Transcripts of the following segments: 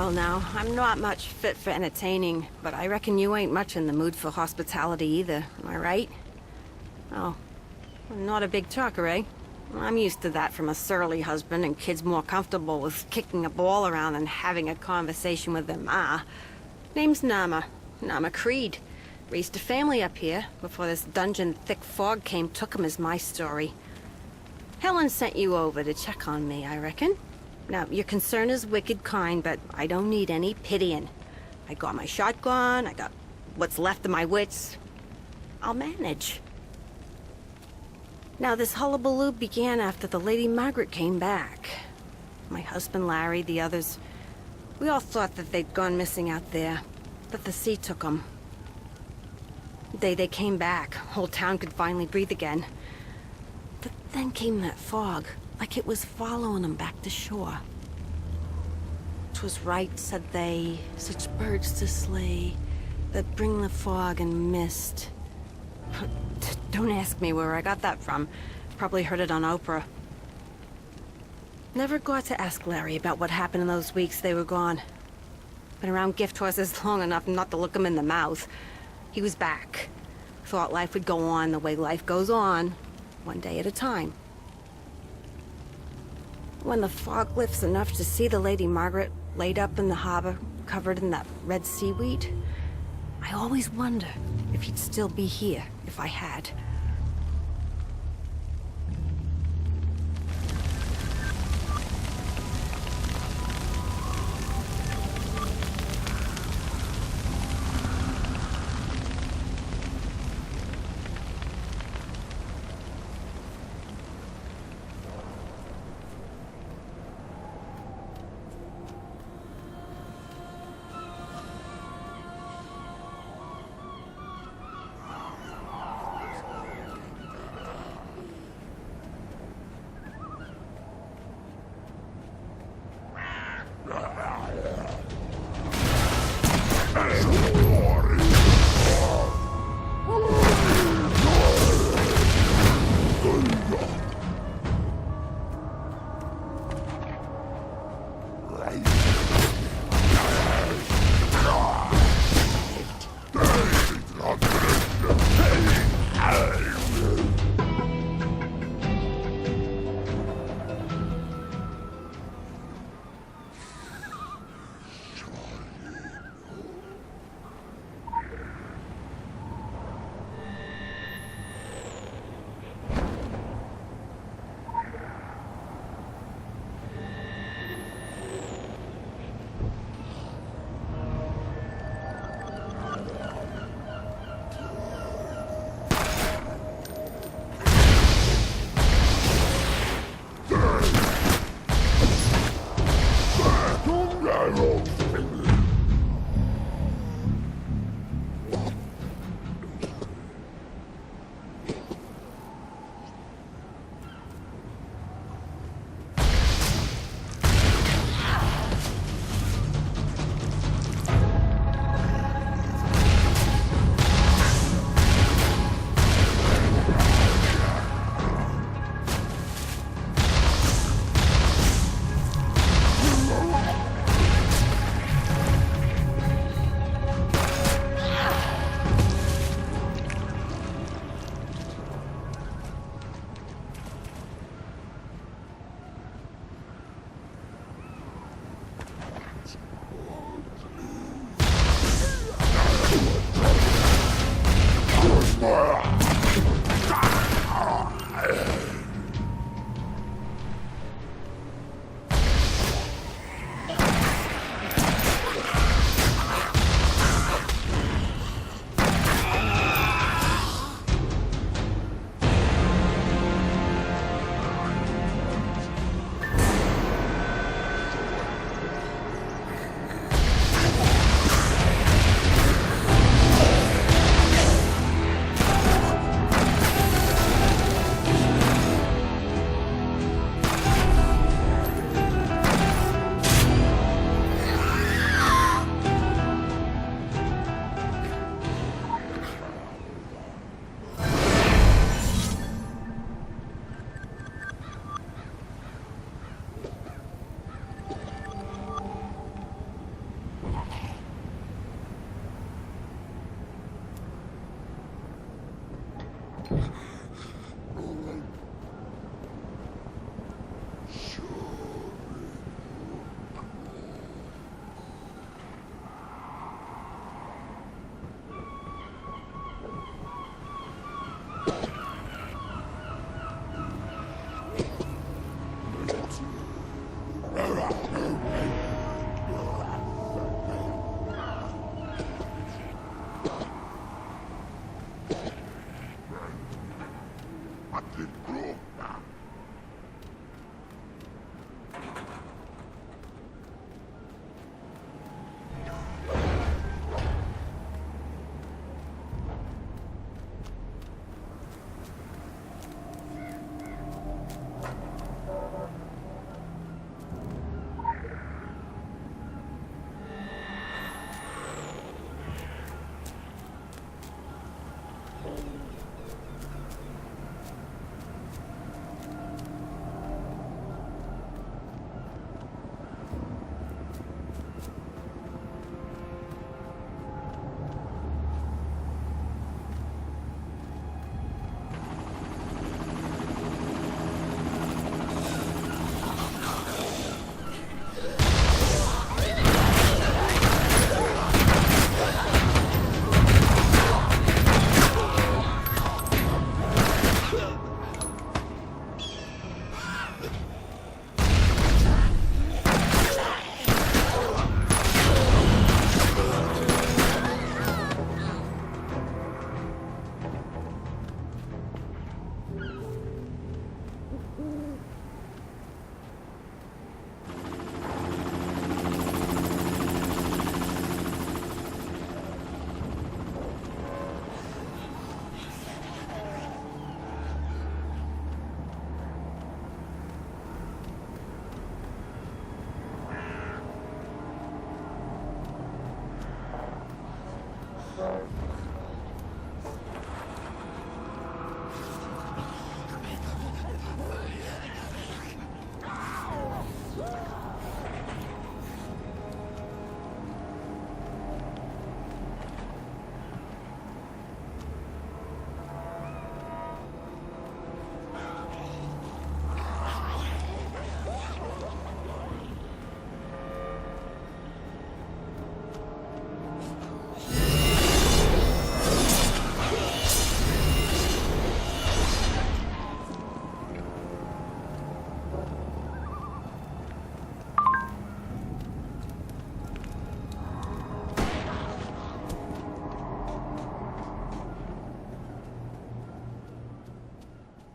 Well now, I'm not much fit for entertaining, but I reckon you ain't much in the mood for hospitality either, am I right? Oh, not a big talker, eh? I'm used to that from a surly husband, and kids more comfortable with kicking a ball around than having a conversation with their ma. Name's Nama. Nama Creed. Raised a family up here. Before this dungeon thick fog came, took him as my story. Helen sent you over to check on me, I reckon. Now, your concern is wicked kind, but I don't need any pitying. I got my shotgun, I got what's left of my wits. I'll manage. Now, this hullabaloo began after the Lady Margaret came back. My husband Larry, the others, we all thought that they'd gone missing out there, but the sea took them. The day they came back, whole town could finally breathe again. But then came that fog, like it was following them back to shore. 'Twas right, said they, such birds to slay, that bring the fog and mist. Don't ask me where I got that from. Probably heard it on Oprah. Never got to ask Larry about what happened in those weeks they were gone. Been around gift horses long enough not to look him in the mouth. He was back. Thought life would go on the way life goes on, one day at a time. When the fog lifts enough to see the Lady Margaret laid up in the harbor, covered in that red seaweed, I always wonder if he'd still be here if I had.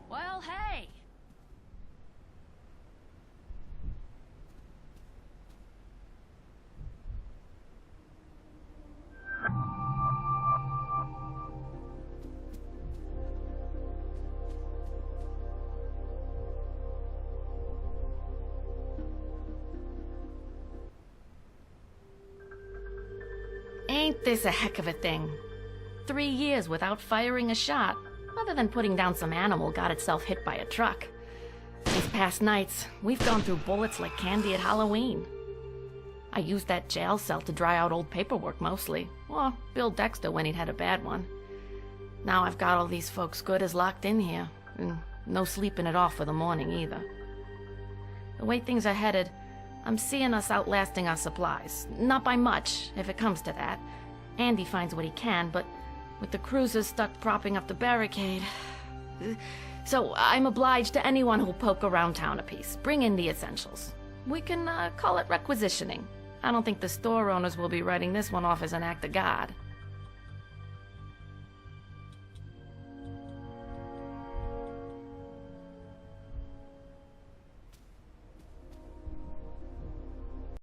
Well, hey! Ain't this a heck of a thing? 3 years without firing a shot, other than putting down some animal got itself hit by a truck. These past nights, we've gone through bullets like candy at Halloween. I used that jail cell to dry out old paperwork mostly, or Bill Dexter when he'd had a bad one. Now I've got all these folks good as locked in here, and no sleeping it off for the morning either. The way things are headed, I'm seeing us outlasting our supplies. Not by much, if it comes to that. Andy finds what he can, but with the cruisers stuck propping up the barricade. So I'm obliged to anyone who'll poke around town a piece. Bring in the essentials. We can call it requisitioning. I don't think the store owners will be writing this one off as an act of God.